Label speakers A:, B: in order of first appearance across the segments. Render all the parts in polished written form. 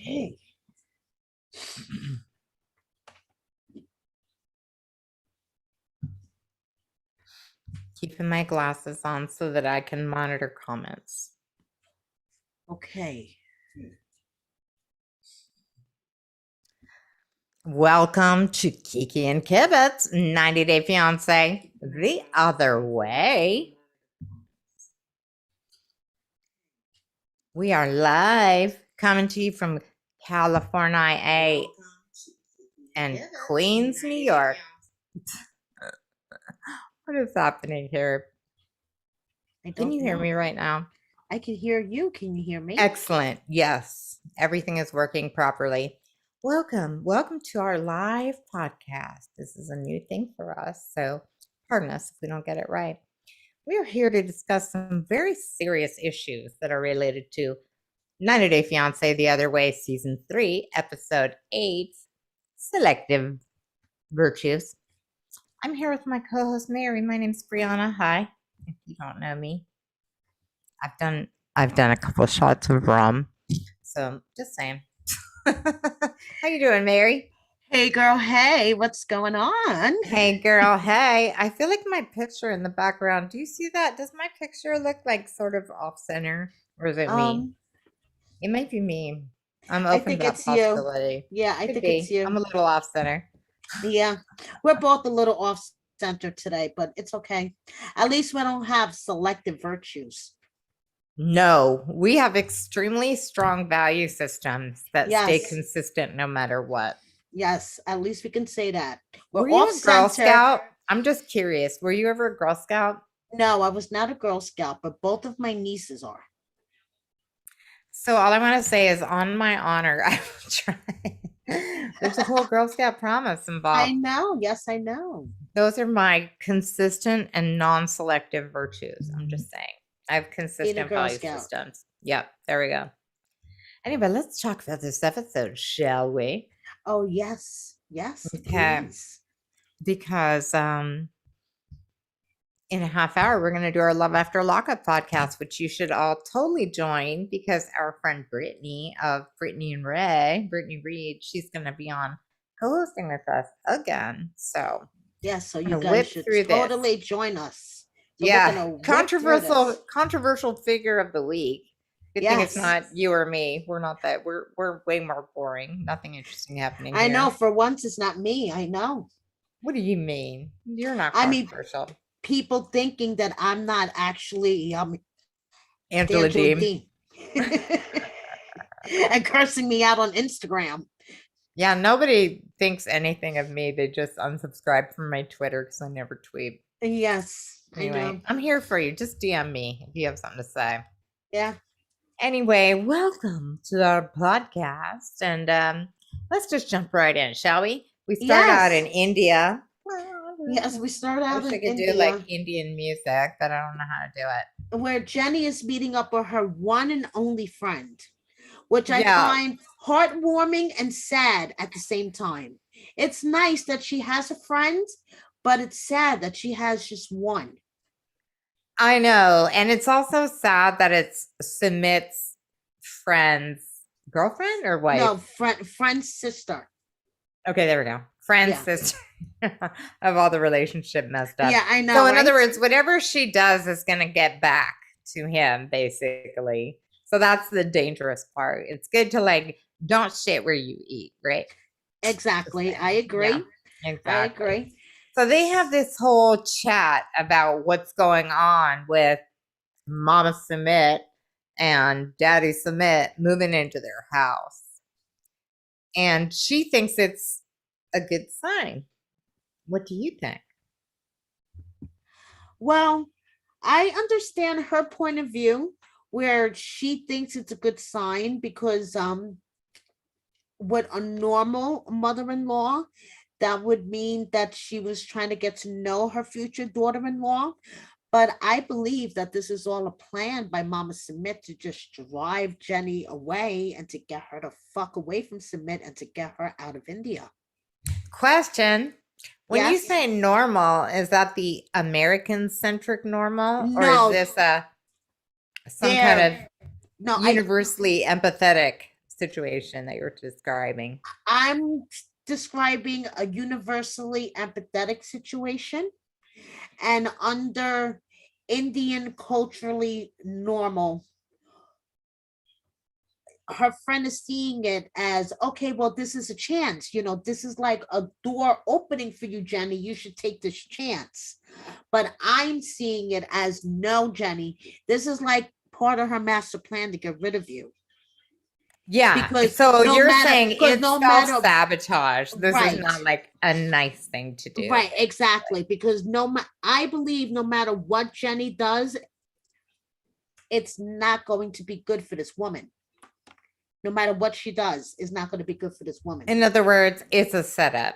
A: Okay.
B: Keeping my glasses on so that I can monitor comments.
A: Okay.
B: Welcome to Kiki and Kibit's 90 Day Fiance the other way. We are live coming to you from California and Queens, New York. What is happening here? Can you hear me right now?
A: I can hear you. Can you hear me?
B: Excellent. Yes. Everything is working properly. Welcome to our live podcast. This is a new thing for us, so pardon us if we don't get it right. We are here to discuss some very serious issues that are related to 90 Day Fiance the Other Way, Season 3, Episode 8, Selective Virtues. I'm here with my co-host Mary. My name's Brianna. Hi. If you don't know me, I've done a couple of shots of rum, so just saying. How you doing, Mary?
A: Hey, girl. Hey, what's going on?
B: Hey, girl. Hey, I feel like my picture in the background. Do you see that? Does my picture look like sort of off center, or is it me? It might be me. I'm
A: I
B: open
A: think
B: to that
A: it's
B: possibility.
A: you. Yeah, I
B: Could
A: think
B: be.
A: it's you.
B: I'm a little off center.
A: Yeah, we're both a little off center today, but it's okay. At least we don't have selective virtues.
B: No, we have extremely strong value systems that stay
A: Yes.
B: consistent no matter what.
A: Yes, at least we can say that.
B: Were
A: We're
B: you
A: off
B: a Girl
A: center.
B: Scout? I'm just curious. Were you ever a Girl Scout?
A: No, I was not a Girl Scout, but both of my nieces are.
B: So all I want to say is, on my honor, I will try. There's a whole Girl Scout promise involved.
A: I know. Yes, I know.
B: Those are my consistent and non-selective virtues. I'm just saying. I have consistent
A: Girl
B: value
A: Scout.
B: systems. Yep, there we go. Anyway, let's talk about this episode, shall we?
A: Oh, yes. Yes,
B: Okay.
A: please.
B: Because in a half hour, we're going to do our Love After Lockup podcast, which you should all totally join, because our friend Brittany of Brittany and Ray, Brittany Reed, she's going to be on co-hosting with us again. So
A: yes, so you guys should totally join us.
B: So yeah, controversial figure of the week. Good thing it's not you or me. We're not that. We're way more boring. Nothing interesting happening.
A: I know. For once, it's not me. I know.
B: What do you mean? You're not controversial.
A: I mean, people thinking that I'm not actually
B: Angela Dean.
A: And cursing me out on Instagram.
B: Yeah, nobody thinks anything of me. They just unsubscribe from my Twitter because I never tweet.
A: Yes.
B: Anyway, I'm here for you. Just DM me if you have something to say.
A: Yeah.
B: Anyway, welcome to our podcast. And let's just jump right in, shall we? We start out in India.
A: Yes, we start out in
B: India. Do like Indian music, but I don't know how to do it.
A: Where Jenny is meeting up with her one and only friend, which I find heartwarming and sad at the same time. It's nice that she has a friend, but it's sad that she has just one.
B: I know. And it's also sad that it's Sumit's friend's girlfriend or wife?
A: No, friend's sister.
B: Okay, there we go. Friend's sister. Of all the relationship messed up.
A: Yeah, I know.
B: So in other words, whatever she does is going to get back to him, basically. So that's the dangerous part. It's good to like, don't shit where you eat, right?
A: Exactly. I agree.
B: Yeah, exactly.
A: I agree.
B: So they have this whole chat about what's going on with Mama Sumit and Daddy Sumit moving into their house. And she thinks it's a good sign. What do you think?
A: Well, I understand her point of view, where she thinks it's a good sign because with a normal mother-in-law, that would mean that she was trying to get to know her future daughter-in-law. But I believe that this is all a plan by Mama Sumit to just drive Jenny away and to get her to fuck away from Sumit and to get her out of India.
B: Question. When you say normal, is that the American-centric normal?
A: No.
B: Or is this some kind of universally empathetic situation that you're describing?
A: I'm describing a universally empathetic situation, and under Indian culturally normal, her friend is seeing it as, okay, well, this is a chance. This is like a door opening for you, Jenny. You should take this chance. But I'm seeing it as, no, Jenny, this is like part of her master plan to get rid of you.
B: Yeah.
A: Because
B: So
A: no
B: you're
A: matter,
B: saying
A: because
B: it's
A: no matter,
B: self-sabotage. This is
A: right,
B: not like a nice thing to do,
A: right,
B: basically.
A: exactly. Because I believe no matter what Jenny does, it's not going to be good for this woman. No matter what she does, is not going to be good for this woman.
B: In other words, it's a setup.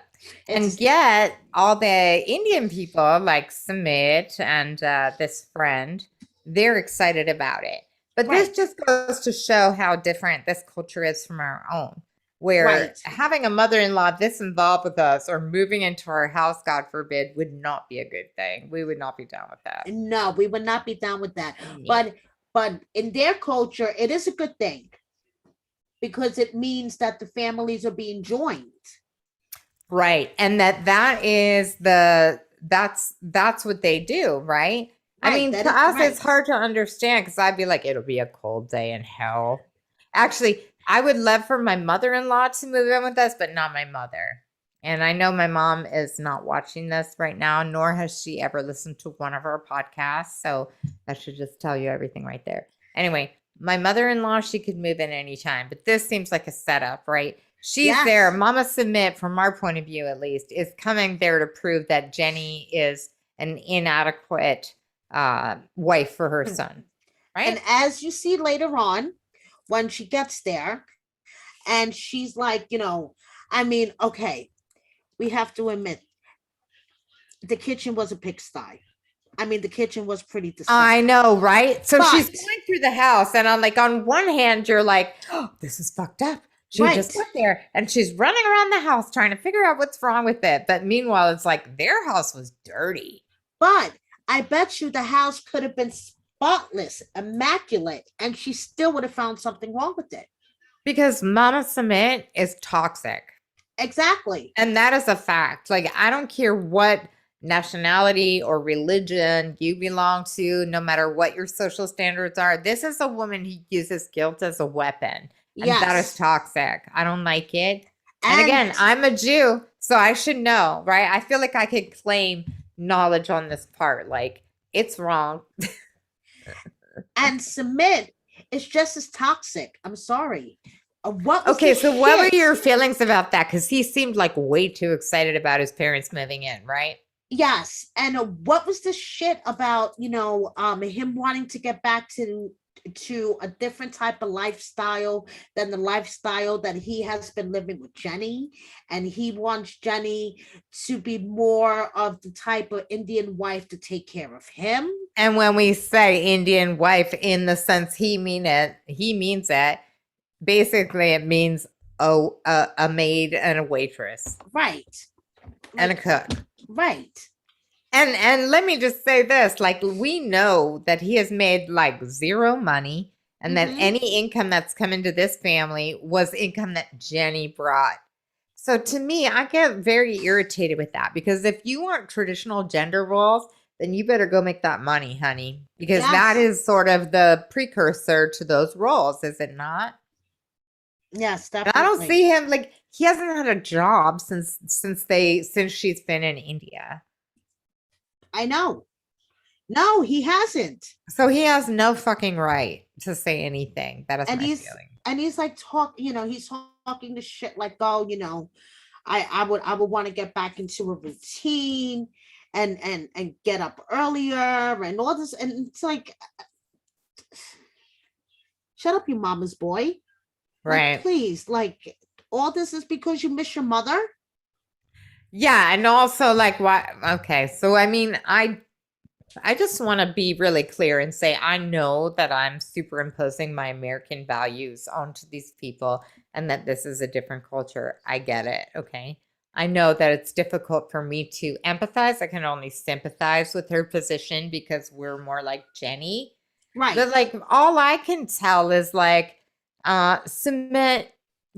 B: And
A: It's
B: yet, all the Indian people like Sumit and this friend, they're excited about it. But this
A: right,
B: just goes to show how different this culture is from our own, where
A: right.
B: having a mother in law this involved with us or moving into our house, God forbid, would not be a good thing. We would not be down with that.
A: No, we would not be down with that.
B: No.
A: But in their culture, it is a good thing because it means that the families are being joined.
B: Right. And that's what they do, right? I
A: Right,
B: mean,
A: that
B: to
A: is
B: us
A: right.
B: it's hard to understand because I'd be like, it'll be a cold day in hell. Actually, I would love for my mother-in-law to move in with us, but not my mother. And I know my mom is not watching this right now, nor has she ever listened to one of our podcasts. So I should just tell you everything right there. Anyway, my mother-in-law, she could move in anytime, but this seems like a setup, right? She's there.
A: Yes.
B: Mama Submit, from our point of view at least, is coming there to prove that Jenny is an inadequate wife for her son, right?
A: And as you see later on, when she gets there, and she's like, I mean, okay, we have to admit the kitchen was a pigsty. I mean, the kitchen was pretty
B: I
A: disgusting.
B: know, right? So she's
A: But
B: going through the house, and on one hand, you're like, oh, this is fucked up. She just
A: right,
B: went there and she's running around the house trying to figure out what's wrong with it. But meanwhile, it's like their house was dirty.
A: but I bet you the house could have been spotless, immaculate, and she still would have found something wrong with it.
B: Because Mama Submit is toxic.
A: Exactly.
B: And that is a fact. Like, I don't care what nationality or religion you belong to, no matter what your social standards are. This is a woman who uses guilt as a weapon, and that is
A: Yes.
B: toxic. I don't like it. And
A: And
B: again, I'm a Jew, so I should know, right? I feel like I could claim knowledge on this part. Like, it's wrong.
A: Submit is just as toxic. I'm sorry. What was
B: Okay,
A: the
B: so what were
A: shit?
B: your feelings about that? Because he seemed like way too excited about his parents moving in, right?
A: Yes, and what was the shit about him wanting to get back to a different type of lifestyle than the lifestyle that he has been living with Jenny, and he wants Jenny to be more of the type of Indian wife to take care of him.
B: And when we say Indian wife, in the sense he means it. Basically, it means a maid and a waitress
A: Right.
B: and a
A: Like,
B: cook.
A: right.
B: And let me just say this, like, we know that he has made like zero money, and that
A: Mm-hmm.
B: any income that's come into this family was income that Jenny brought. So to me, I get very irritated with that, because if you want traditional gender roles, then you better go make that money, honey, because that
A: Yes.
B: is sort of the precursor to those roles, is it not?
A: Yes,
B: And I don't
A: definitely.
B: see him, like, he hasn't had a job since she's been in India.
A: I know. No, he hasn't.
B: So he has no fucking right to say anything. That is
A: And
B: my
A: he's
B: feeling.
A: and he's like he's talking to shit like, oh, I would want to get back into a routine and get up earlier and all this. And it's like, shut up, you mama's boy. Like,
B: Right.
A: please, like, all this is because you miss your mother.
B: Yeah, and also, like, why? Okay, so I mean, I just want to be really clear and say I know that I'm superimposing my American values onto these people, and that this is a different culture. I get it. Okay. I know that it's difficult for me to empathize. I can only sympathize with her position because we're more like Jenny.
A: Right.
B: But like, all I can tell is like, Submit,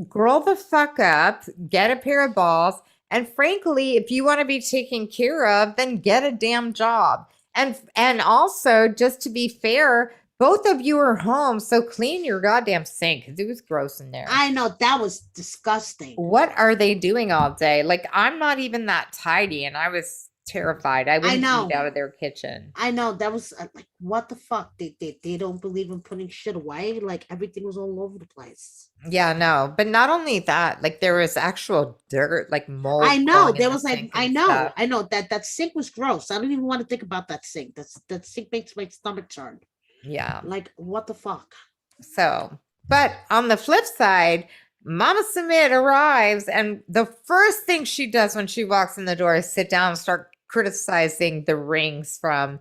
B: grow the fuck up, get a pair of balls, and frankly, if you want to be taken care of, then get a damn job. And also, just to be fair, both of you are home, so clean your goddamn sink because it was gross in there.
A: I know that was disgusting.
B: What are they doing all day? Like, I'm not even that tidy, and I was terrified. I wouldn't
A: know.
B: eat out of their kitchen.
A: I know that was like, what the fuck? They don't believe in putting shit away. Like everything was all over the place.
B: Yeah, no, but not only that, like there was actual dirt, like mold
A: I know
B: growing in
A: there
B: the
A: was like,
B: sink
A: I
B: and
A: know,
B: stuff.
A: I know that sink was gross. I don't even want to think about that sink. That sink makes my stomach turn.
B: Yeah.
A: Like what the fuck?
B: So, but on the flip side, Mama Sumit arrives, and the first thing she does when she walks in the door is sit down and start criticizing the rings from,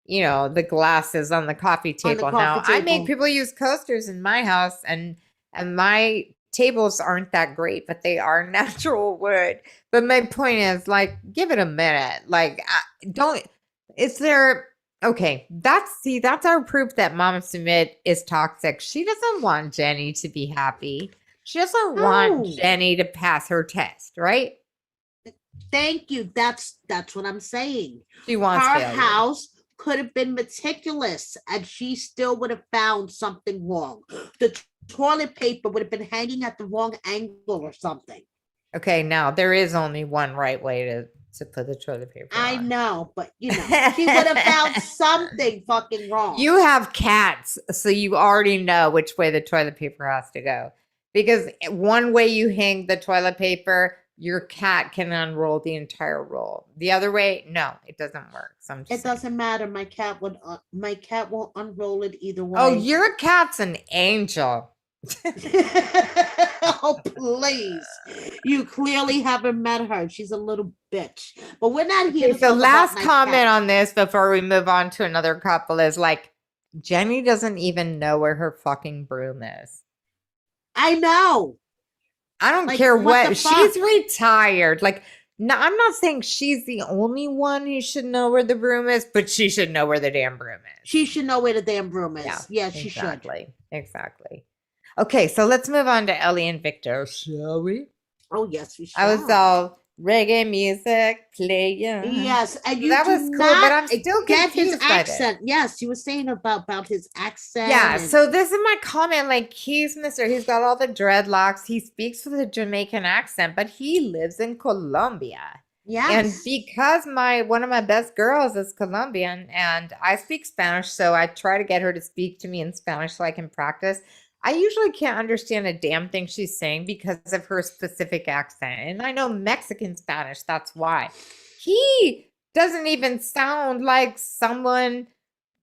B: the glasses on the coffee
A: On the
B: table.
A: coffee
B: Now, I make
A: table.
B: people use coasters in my house, and my tables aren't that great, but they are natural wood. But my point is, like, give it a minute. Like, don't. Is there Okay, that's our proof that Mama Sumit is toxic. She doesn't want Jenny to be happy. She doesn't want
A: No.
B: Jenny to pass her test, right?
A: Thank you. That's what I'm saying.
B: She wants
A: Her
B: failure.
A: house could have been meticulous and she still would have found something wrong. The toilet paper would have been hanging at the wrong angle or something.
B: Okay, now there is only one right way to put the toilet paper
A: I
B: on.
A: know, but she would have found something fucking wrong.
B: You have cats, so you already know which way the toilet paper has to go. Because one way you hang the toilet paper, your cat can unroll the entire roll. The other way, no, it doesn't work. So
A: it doesn't matter. My cat won't unroll it either way.
B: Oh, your cat's an angel.
A: Oh, please. You clearly haven't met her. She's a little bitch. But we're not here to
B: So
A: talk
B: last
A: about my
B: comment
A: cat.
B: on this before we move on to another couple is like, Jenny doesn't even know where her fucking broom is.
A: I know.
B: I don't
A: Like,
B: care
A: what the
B: what.
A: fuck?
B: She's retired. Like, no, I'm not saying she's the only one who should know where the broom is, but she should know where the damn broom is.
A: She should know where the damn broom is.
B: Yeah,
A: Yeah, she
B: exactly. Exactly. Okay, so let's move on to Ellie and Victor, shall we?
A: should. Oh, yes, we should.
B: I was all reggae music playing.
A: Yes, and you
B: that
A: do
B: was cool,
A: not
B: but I'm still
A: get his
B: confused by this.
A: accent. Yes, you were saying about his accent.
B: Yeah,
A: and-
B: so this is my comment. Like, he's got all the dreadlocks. He speaks with a Jamaican accent, but he lives in Colombia.
A: yes.
B: And because one of my best girls is Colombian and I speak Spanish, so I try to get her to speak to me in Spanish so I can practice. I usually can't understand a damn thing she's saying because of her specific accent. And I know Mexican Spanish, that's why. He doesn't even sound like someone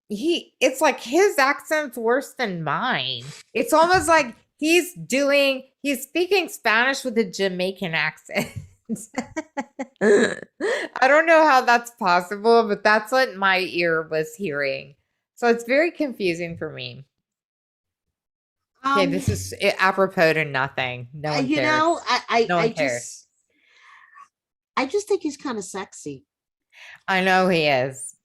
B: it's like his accent's worse than mine. It's almost like he's speaking Spanish with a Jamaican accent. I don't know how that's possible, but that's what my ear was hearing. So it's very confusing for me. Okay, this is apropos to nothing. No one
A: you
B: cares.
A: know,
B: No one cares.
A: I just think he's kind of sexy.
B: I know he is.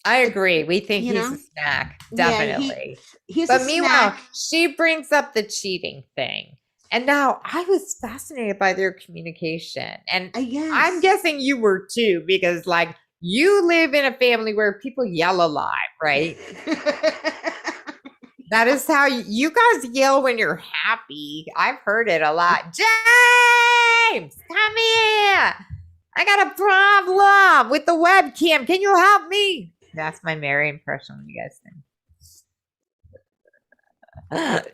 B: I agree. We think he's a snack, definitely.
A: He's
B: but
A: a
B: meanwhile,
A: snack.
B: she brings up the cheating thing. And now I was fascinated by their communication. And I'm guessing you were too, because like you live in a family where people yell a lot, right? That is how you guys yell when you're happy. I've heard it a lot. James, come here. I got a problem with the webcam. Can you help me? That's my Mary impression. What do you guys think?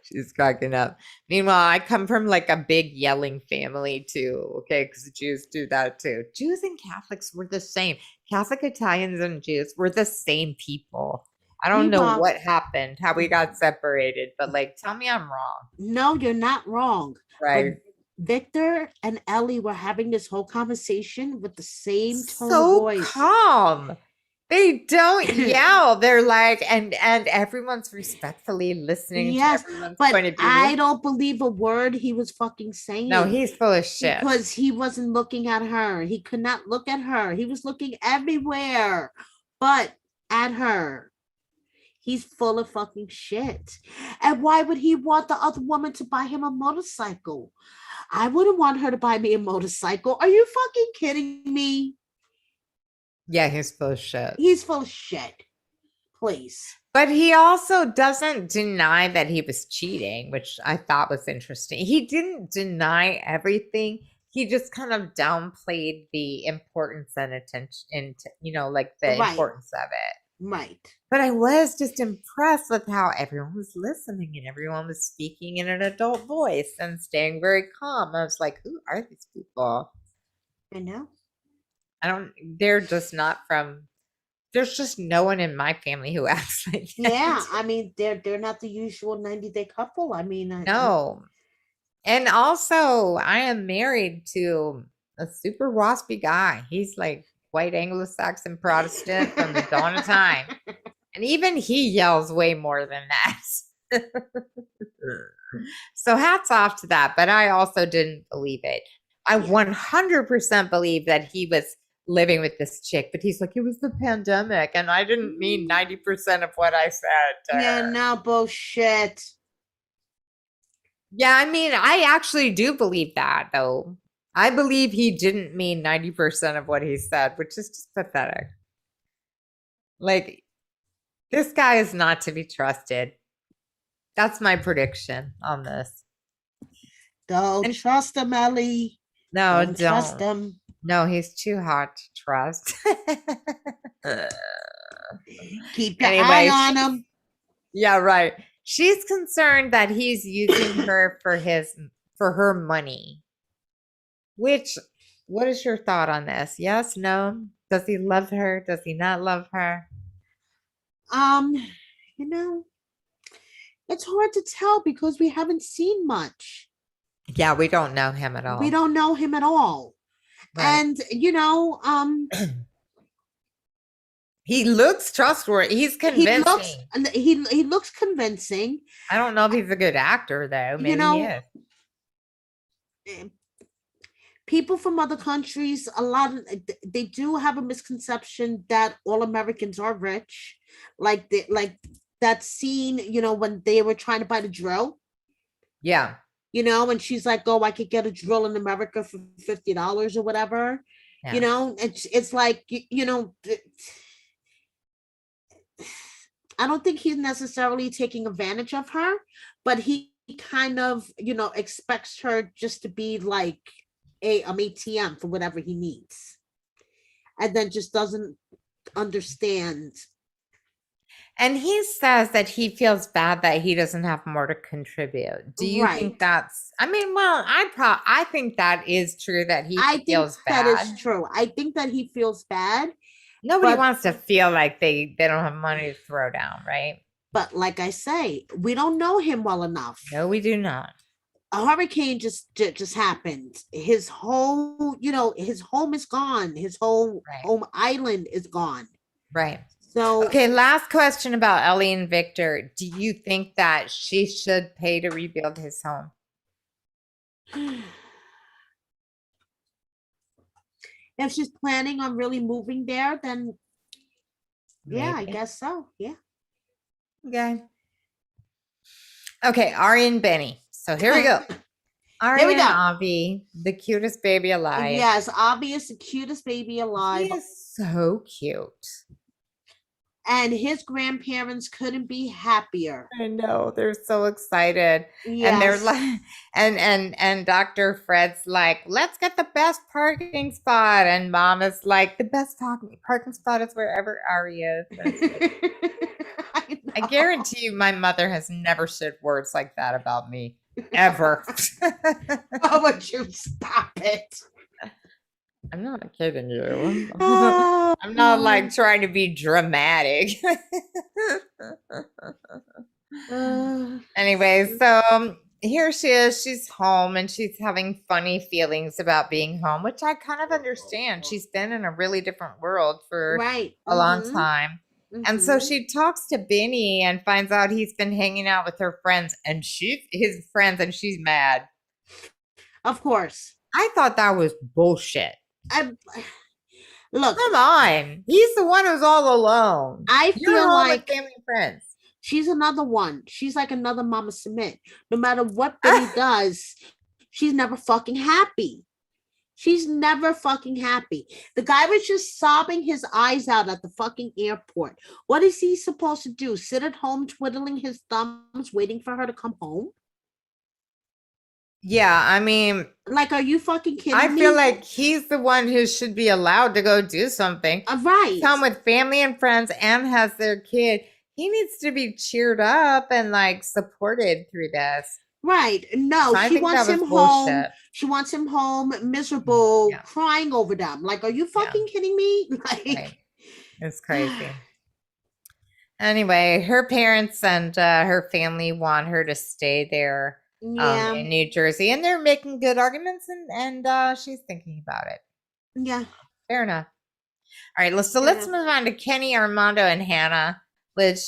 B: She's cracking up. Meanwhile, I come from like a big yelling family too. Okay, because Jews do that too. Jews and Catholics were the same. Catholic Italians and Jews were the same people. I don't know what happened, how we got separated, but like, tell me I'm wrong.
A: No, you're not wrong.
B: Right.
A: But Victor and Ellie were having this whole conversation with the same tone of voice.
B: So calm. They don't yell. They're like, and everyone's respectfully listening to everyone's point of view.
A: I don't believe a word he was fucking saying.
B: No, he's full of shit.
A: Because he wasn't looking at her. He could not look at her. He was looking everywhere but at her. He's full of fucking shit. And why would he want the other woman to buy him a motorcycle? I wouldn't want her to buy me a motorcycle. Are you fucking kidding me?
B: Yeah, he's full of shit.
A: He's full of shit. Please.
B: But he also doesn't deny that he was cheating, which I thought was interesting. He didn't deny everything. He just kind of downplayed the importance and attention, like the
A: Right.
B: importance of it.
A: Right.
B: But I was just impressed with how everyone was listening and everyone was speaking in an adult voice and staying very calm. I was like, who are these people?
A: I know.
B: They're just not from, there's just no one in my family who acts like that.
A: Yeah, I mean, they're not the usual 90-day couple. I mean,
B: No. And also, I am married to a super waspy guy. He's like white Anglo-Saxon Protestant from the dawn of time. And even he yells way more than that. So hats off to that. But I also didn't believe it. I 100% believe that he was living with this chick, but he's like, it was the pandemic. And I didn't mean 90% of what I said.
A: Yeah, no bullshit.
B: Yeah, I mean, I actually do believe that, though. I believe he didn't mean 90% of what he said, which is just pathetic. Like, this guy is not to be trusted. That's my prediction on this.
A: Don't trust him, Ellie.
B: No,
A: don't trust him.
B: No, he's too hot to trust.
A: Keep your eye on him.
B: Yeah, right. She's concerned that he's using her for her money. Which, what is your thought on this? Yes, no? Does he love her? Does he not love her?
A: You know, it's hard to tell because we haven't seen much.
B: Yeah, we don't know him at all.
A: We don't know him at all. Right. And
B: he looks trustworthy. He's convincing.
A: He looks convincing.
B: I don't know if he's a good actor though. Maybe he is.
A: People from other countries, they do have a misconception that all Americans are rich. Like that scene, when they were trying to buy the drill.
B: Yeah.
A: And she's like, oh, I could get a drill in America for $50 or whatever. Yeah. It's like, I don't think he's necessarily taking advantage of her, but he kind of, expects her just to be like an ATM for whatever he needs. And then just doesn't understand. And
B: he says that he feels bad that he doesn't have more to contribute. Do you think that's, I mean, well, I think that is true that he feels bad.
A: That is true. I think that he feels bad.
B: Nobody wants to feel like they don't have money to throw down, right?
A: But like I say, we don't know him well enough.
B: No, we do not.
A: A hurricane just happened. His whole, his home is gone. His whole home island is gone.
B: Right.
A: So,
B: okay, last question about Ellie and Victor. Do you think that she should pay to rebuild his home?
A: If she's planning on really moving there, then yeah, I guess so. Yeah.
B: Okay, Ari and Benny. So here we go. Ari and Avi, the cutest baby alive.
A: Yes, Avi is the cutest baby alive.
B: He is so cute.
A: And his grandparents couldn't be happier.
B: I know, they're so excited. Yes. And they're like, and Dr. Fred's like, let's get the best parking spot. And Mom is like, the best parking spot is wherever Ari is. I guarantee you my mother has never said words like that about me. Ever.
A: Oh, would you stop it?
B: I'm not kidding you. I'm not like trying to be dramatic. Anyway, so here she is. She's home and she's having funny feelings about being home, which I kind of understand. She's been in a really different world for a long time. And so she talks to Benny and finds out he's been hanging out with her friends and his friends, and she's mad.
A: Of course.
B: I thought that was bullshit.
A: Look,
B: come on. He's the one who's all alone.
A: I feel like
B: family and friends.
A: She's another one. She's like another Mama Submit. No matter what Benny does, she's never fucking happy. She's never fucking happy. The guy was just sobbing his eyes out at the fucking airport. What is he supposed to do? Sit at home twiddling his thumbs, waiting for her to come home?
B: Yeah, I mean,
A: Like, are you fucking
B: I
A: kidding
B: feel
A: me?
B: like he's the one who should be allowed to go do something. He's
A: Right.
B: home with family and friends and has their kid. He needs to be cheered up and like supported through this.
A: Right. No,
B: So I
A: she
B: think that
A: wants
B: was
A: him home.
B: bullshit.
A: She wants him home, miserable,
B: Yeah,
A: crying over them. Like, are you
B: yeah,
A: fucking kidding me? Like,
B: right. It's crazy. Anyway, her parents and her family want her to stay there
A: yeah,
B: in New Jersey, and they're making good arguments, and she's thinking about it.
A: yeah.
B: Fair enough. All right, let's
A: Yeah.
B: move on to Kenny, Armando, and Hannah, which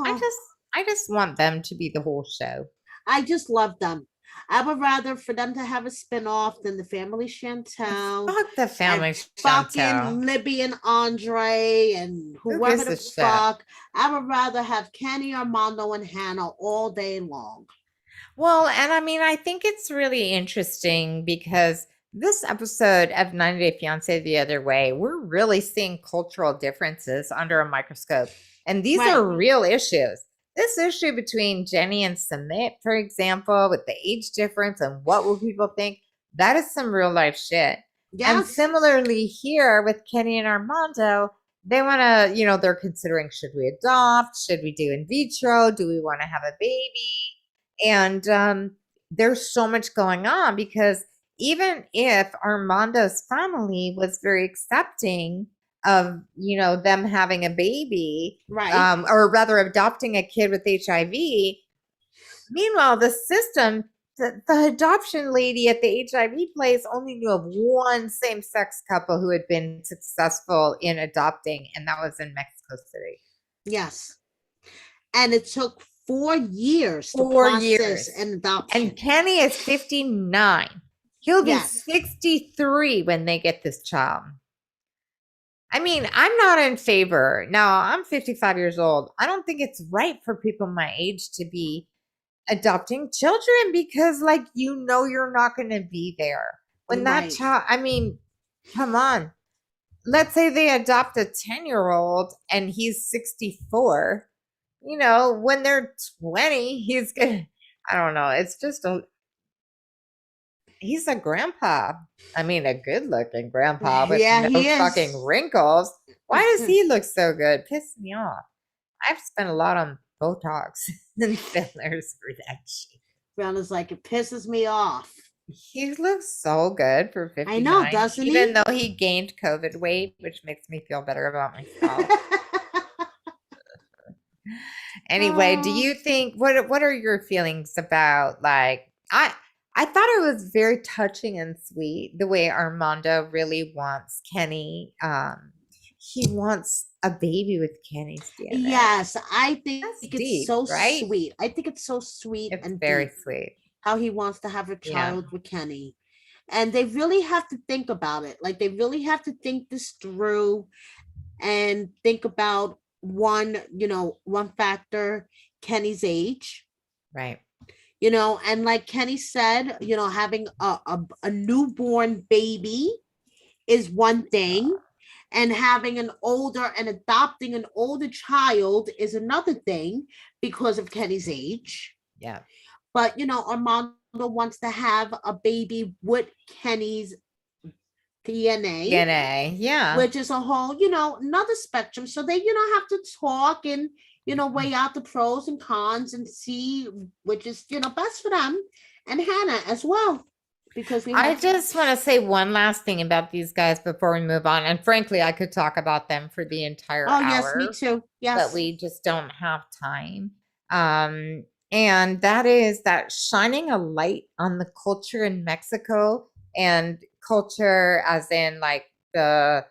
B: I
A: Huh.
B: just I just want them to be the whole show.
A: I just love them. I would rather for them to have a spinoff than the family Chantel
B: Fuck the
A: and
B: family Chantel.
A: fucking Libby and Andre and
B: Who
A: whoever
B: gives
A: the
B: a shit?
A: fuck. I would rather have Kenny, Armando, and Hannah all day long.
B: Well, and I mean, I think it's really interesting because this episode of 90 Day Fiance the other way, we're really seeing cultural differences under a microscope. And these
A: Right.
B: are real issues. This issue between Jenny and Sumit, for example, with the age difference and what will people think, that is some real life shit. And
A: Yes.
B: similarly here with Kenny and Armando, they want to, they're considering, should we adopt? Should we do in vitro? Do we want to have a baby? And there's so much going on because even if Armando's family was very accepting of, them having a baby,
A: Right.
B: or rather adopting a kid with HIV, meanwhile, the system, the adoption lady at the HIV place only knew of one same sex couple who had been successful in adopting, and that was in Mexico City.
A: Yes. And it took 4 years to
B: 4 years.
A: process an adoption.
B: And Kenny is 59. He'll be
A: Yes.
B: 63 when they get this child. I mean, I'm not in favor. Now, I'm 55 years old. I don't think it's right for people my age to be adopting children because, like, you're not going to be there. When that
A: Right.
B: child, I mean, come on. Let's say they adopt a 10-year-old and he's 64. When they're 20, he's gonna, I don't know. It's just he's a grandpa. I mean, a good looking grandpa with
A: Yeah,
B: no
A: he is.
B: fucking wrinkles. Why does he look so good? Piss me off. I've spent a lot on Botox and fillers for that shit.
A: Brown is like, it pisses me off.
B: He looks so good for 59.
A: I know, doesn't he?
B: Even though he gained COVID weight, which makes me feel better about myself. Anyway, do you think what are your feelings about, like, I thought it was very touching and sweet the way Armando really wants Kenny. He wants a baby with Kenny's DNA.
A: Yes, I think
B: That's
A: it's
B: deep,
A: so
B: right?
A: sweet. I think it's so sweet
B: It's
A: and
B: very
A: deep
B: sweet.
A: how he wants to have a
B: Yeah.
A: child with Kenny. And they really have to think about it. Like, they really have to think this through and think about one factor, Kenny's age.
B: Right.
A: And like Kenny said, having a newborn baby is one thing, and having adopting an older child is another thing because of Kenny's age.
B: Yeah.
A: But Armando wants to have a baby with Kenny's
B: DNA. Yeah.
A: which is a whole, another spectrum. So they, have to talk and, weigh out the pros and cons and see which is, best for them and Hannah as well. Because
B: I just want to say one last thing about these guys before we move on. And frankly, I could talk about them for the entire hour.
A: Yes, me too. Yes.
B: But we just don't have time. And that is that shining a light on the culture in Mexico, and culture as in like their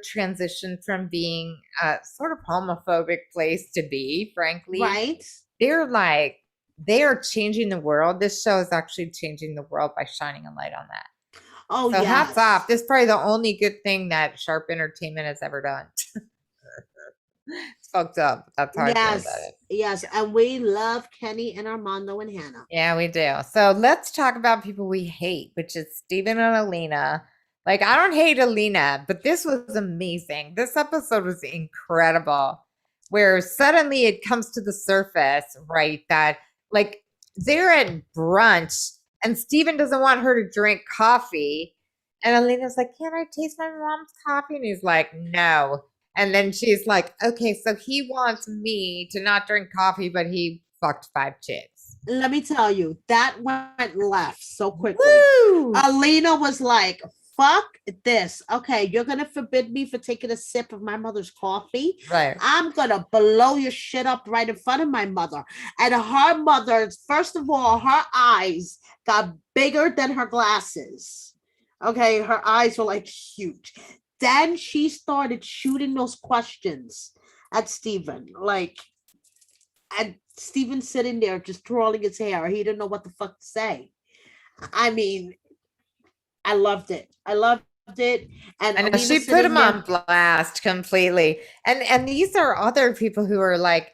B: transition from being a sort of homophobic place to be, frankly.
A: Right.
B: They are changing the world. This show is actually changing the world by shining a light on that.
A: Oh,
B: so
A: yes.
B: Hats off. This is probably the only good thing that Sharp Entertainment has ever done. It's fucked up. That's how I feel about
A: Yes,
B: it.
A: yes, and we love Kenny and Armando and Hannah.
B: Yeah, we do. So let's talk about people we hate, which is Steven and Alina. Like, I don't hate Alina, but this was amazing. This episode was incredible, where suddenly it comes to the surface, right? That, like, they're at brunch and Steven doesn't want her to drink coffee. And Alina's like, "Can I taste my mom's coffee?" And he's like, "No." And then she's like, "Okay, so he wants me to not drink coffee, but he fucked 5 chicks."
A: Let me tell you, that went left so quickly.
B: Woo!
A: Alina was like, fuck this. Okay, you're gonna forbid me for taking a sip of my mother's coffee.
B: Right.
A: I'm gonna blow your shit up right in front of my mother. And her mother, first of all, her eyes got bigger than her glasses. Okay, her eyes were like huge. Then she started shooting those questions at Steven. Like, and Steven's sitting there just twirling his hair. He didn't know what the fuck to say. I mean, I loved it. I loved it. And
B: I know
A: Alina
B: she put
A: sitting
B: him on
A: there.
B: blast completely. And these are other people who are like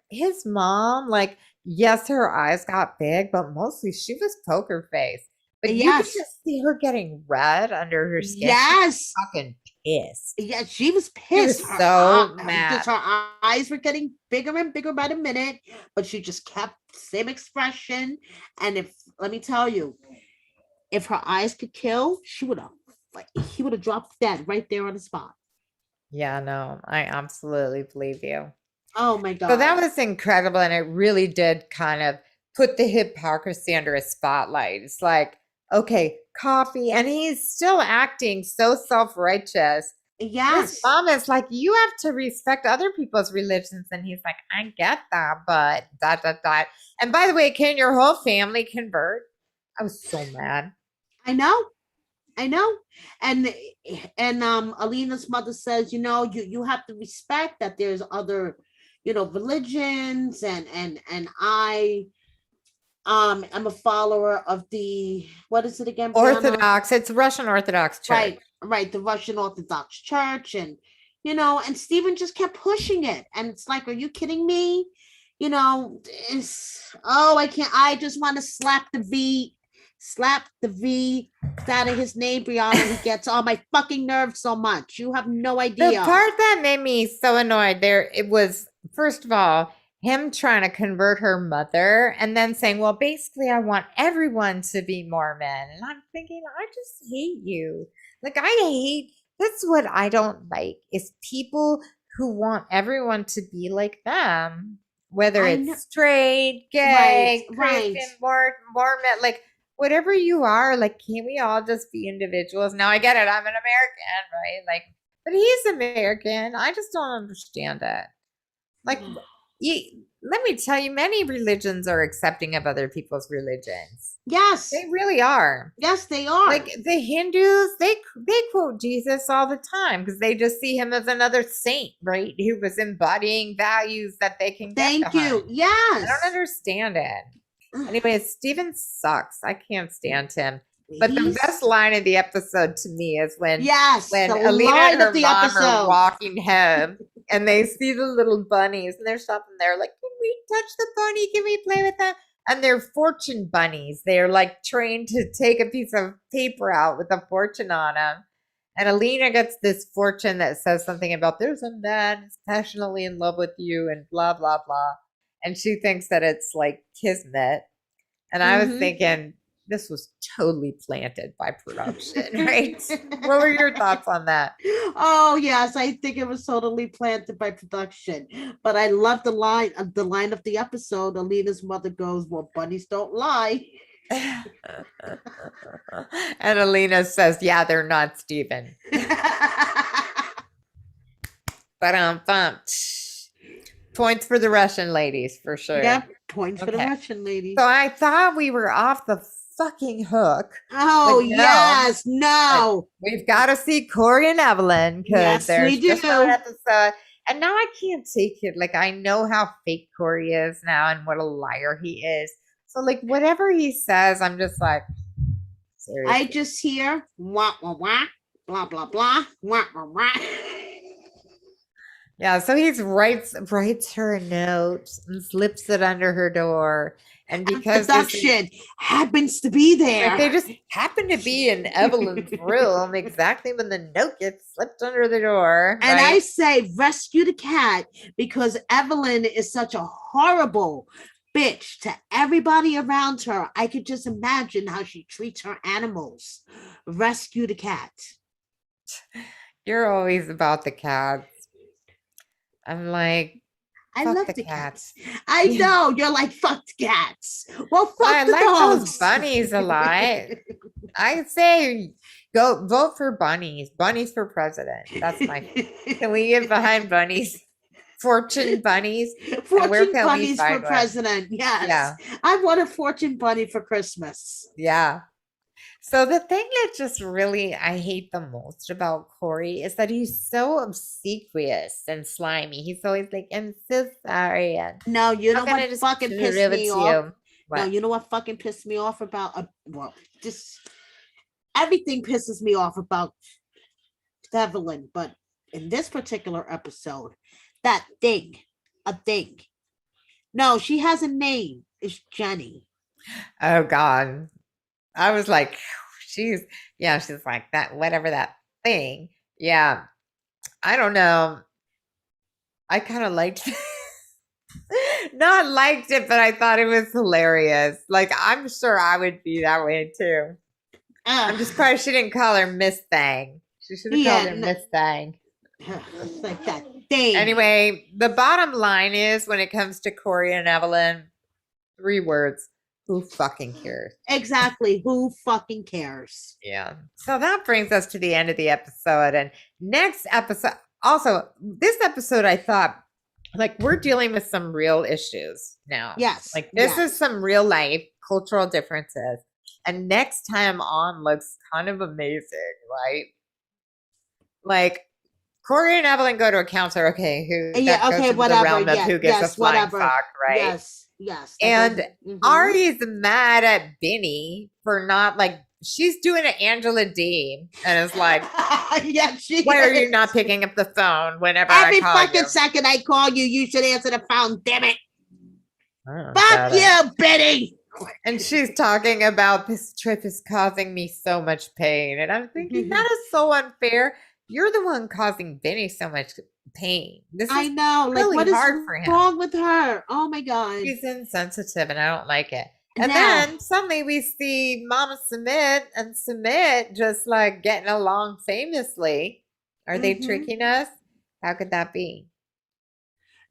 B: his mom, like, yes, her eyes got big, but mostly she was poker face. But you could
A: Yes.
B: just see her getting red under her skin. She was
A: Yes.
B: fucking pissed.
A: Yeah, she was
B: She
A: pissed.
B: was so mad.
A: Just her eyes were getting bigger and bigger by the minute, but she just kept same expression. And if let me tell you, if her eyes could kill, she would have like he would have dropped dead right there on the spot.
B: Yeah, no, I absolutely believe you.
A: Oh my
B: So that
A: god.
B: was incredible. And it really did kind of put the hypocrisy under a spotlight. It's like, okay, coffee. And he's still acting so self righteous. His
A: Yes.
B: mom is like, you have to respect other people's religions. And he's like, I get that, but dot, dot, dot. And by the way, can your whole family convert? I was so mad.
A: I know. I know. And Alina's mother says, you have to respect that there's other, religions and I'm a follower of the what is it again, Brianna?
B: Orthodox, it's Russian Orthodox Church.
A: Right, right, the Russian Orthodox Church, and Stephen just kept pushing it. And it's like, are you kidding me? I can't, I just want to slap the V out of his name, Brianna. He gets on my fucking nerves so much. You have no
B: The
A: idea.
B: part that made me so annoyed there, it was, first of all, him trying to convert her mother and then saying, well, basically, I want everyone to be Mormon. And I'm thinking, I just hate you. Like, that's what I don't like is people who want everyone to be like them, whether
A: I know.
B: it's straight, gay,
A: Right.
B: Christian, Mormon, like, whatever you are, like, can't we all just be individuals? Now I get it. I'm an American, right? Like, but he's American. I just don't understand it. Like, let me tell you, many religions are accepting of other people's religions.
A: Yes.
B: They really are.
A: Yes, they are.
B: Like the Hindus, they quote Jesus all the time because they just see him as another saint, right? Who was embodying values that they can get
A: Thank you.
B: behind.
A: Yes.
B: I don't understand it. Anyway, Steven sucks. I can't stand him. But the best line of the episode to me is when Alina and her mom are walking home and they see the little bunnies and they're stopping there like, can we touch the bunny? Can we play with that? And they're fortune bunnies. They're like trained to take a piece of paper out with a fortune on them. And Alina gets this fortune that says something about there's a man who's passionately in love with you and blah, blah, blah. And she thinks that it's like kismet. And I was thinking, this was totally planted by production, right? What were your thoughts on that?
A: Oh yes, I think it was totally planted by production. But I love the line of the episode. Alina's mother goes, well, bunnies don't lie.
B: And Alina says, yeah, they're not Steven. But points for the Russian ladies, for sure.
A: Yep, points for the Russian ladies.
B: So I thought we were off the fucking hook.
A: Oh, yes, no.
B: We've got to see Corey and Evelyn because there's just one episode. And now I can't take it. Like, I know how fake Corey is now and what a liar he is. So, like, whatever he says, I'm just like, seriously.
A: I just hear wah, wah, wah, blah, blah, blah, wah, wah, wah.
B: Yeah, so he writes her a note and slips it under her door. And
A: And
B: because this is
A: production happens to be
B: like they
A: there.
B: just happen to be in Evelyn's room exactly when the note gets slipped under the door,
A: And I
B: right?
A: say rescue the cat because Evelyn is such a horrible bitch to everybody around her. I could just imagine how she treats her animals. Rescue the cat.
B: You're always about the cats. I'm like,
A: I
B: fuck
A: love
B: the
A: the cats.
B: cats.
A: I know you're like fuck the cats. Well,
B: Well, I
A: fuck the
B: like those
A: dogs.
B: bunnies a lot. I say go vote for bunnies. Bunnies for president. That's my. Can we get behind bunnies? Fortune bunnies. And where
A: Fortune
B: can we
A: bunnies for
B: find one?
A: president. Yes.
B: Yeah.
A: I want a fortune bunny for Christmas.
B: Yeah. So the thing that just really I hate the most about Corey is that he's so obsequious and slimy. He's always like, "I'm so sorry, and
A: No, you
B: how
A: know
B: can
A: what
B: I just
A: fucking pissed
B: prove it
A: me
B: to
A: off?
B: you?"
A: No,
B: What?
A: you know what fucking pissed me off about well, just everything pisses me off about Evelyn, but in this particular episode, that thing, a thing. No, she has a name. It's Jenny.
B: Oh God. I was like, she's yeah, she's like that, whatever that thing. Yeah. I don't know. I kind of liked not liked it, but I thought it was hilarious. Like, I'm sure I would be that way too. I'm just
A: Ugh.
B: surprised she didn't call her Miss Thang. She should have called
A: Yeah,
B: her Miss Thang.
A: like that thing.
B: Anyway, the bottom line is when it comes to Corey and Evelyn, 3 words. Who fucking cares?
A: Exactly. Who fucking cares?
B: Yeah. So that brings us to the end of the episode. And next episode, also, this episode, I thought, like, we're dealing with some real issues now.
A: Yes.
B: Like, this is
A: Yes.
B: some real life cultural differences. And next time on looks kind of amazing, right? Like, Corey and Evelyn go to a counselor. Okay, who
A: Yeah.
B: that goes
A: Okay.
B: into the
A: Whatever.
B: realm of
A: Yeah.
B: who gets a
A: Yes.
B: flying
A: Whatever.
B: fuck, right?
A: Yes. Yes. That goes.
B: And
A: Mhm.
B: Ari's mad at Benny for not like she's doing an Angela D and is like,
A: Yeah. She
B: why are you
A: is.
B: not picking up the phone whenever I
A: Every
B: call
A: fucking
B: you?
A: second I call you, you should answer the phone. Damn it.
B: Oh,
A: Fuck
B: got it.
A: you, Betty.
B: And she's talking about this trip is causing me so much pain. And I'm thinking, that is so unfair. You're the one causing Benny so much pain. This
A: I
B: is
A: know. Like,
B: really
A: what is
B: hard for him.
A: wrong with her? Oh my god.
B: She's insensitive and I don't like it. And
A: Now,
B: then suddenly we see Mama Submit and Submit just like getting along famously. Are they
A: mhm.
B: tricking us? How could that be?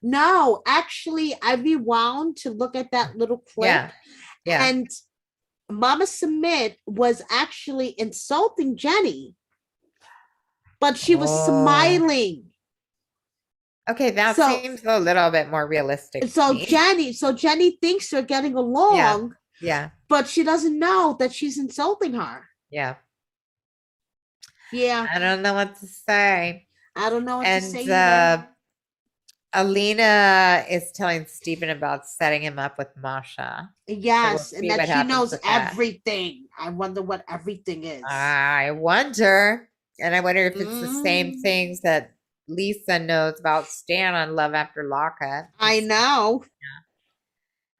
A: No, actually, I rewound to look at that little clip,
B: Yeah. Yeah.
A: and Mama Submit was actually insulting Jenny, but she was
B: Oh.
A: smiling.
B: Okay, that
A: So,
B: seems a little bit more realistic to
A: so
B: me.
A: Jenny thinks they're getting
B: Yeah.
A: along,
B: Yeah.
A: but she doesn't know that she's insulting her.
B: Yeah.
A: Yeah,
B: I don't know what to say.
A: I don't know what to say
B: And
A: either.
B: Alina is telling Stephen about setting him up with Masha. So we'll
A: Yes, and
B: see
A: that
B: what
A: she
B: happens
A: knows
B: with that.
A: everything. I wonder what everything is.
B: I wonder. And I wonder if it's the same
A: Mm,
B: things that Lisa knows about Stan on Love After Lockup.
A: I know.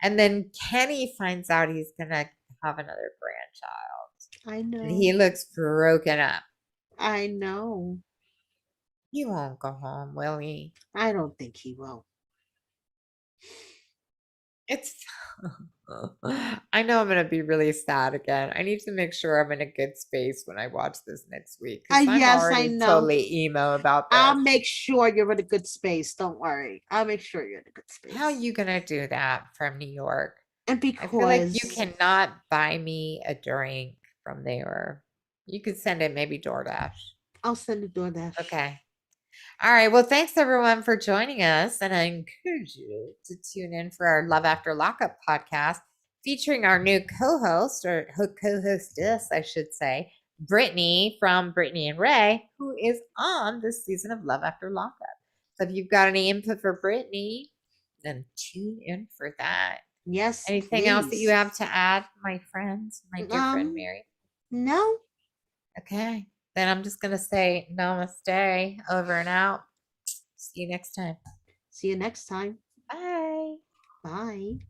B: And then Kenny finds out he's going to have another grandchild.
A: I
B: And
A: know.
B: he looks broken up.
A: I know.
B: He won't go home, will he?
A: I don't think he will.
B: It's. I know I'm going to be really sad again. I need to make sure I'm in a good space when I watch this next week because I'm
A: Yes, I
B: already
A: know.
B: totally emo about
A: I'll
B: this.
A: make sure you're in a good space. Don't worry. I'll make sure you're in a good space.
B: How are you going to do that from New York?
A: And
B: I feel like you
A: because
B: cannot buy me a drink from there. You could send it maybe DoorDash.
A: I'll send a DoorDash.
B: Okay. All right. Well, thanks everyone for joining us. And I encourage you to tune in for our Love After Lockup podcast featuring our new co-host or co-hostess, I should say, Brittany from Brittany and Ray, who is on this season of Love After Lockup. So if you've got any input for Brittany, then tune in for that.
A: Yes.
B: Anything else that you have to add, my friends, my dear friend Mary?
A: No.
B: Okay. Then I'm just going to say namaste, over and out. See you next time.
A: See you next time.
B: Bye.
A: Bye.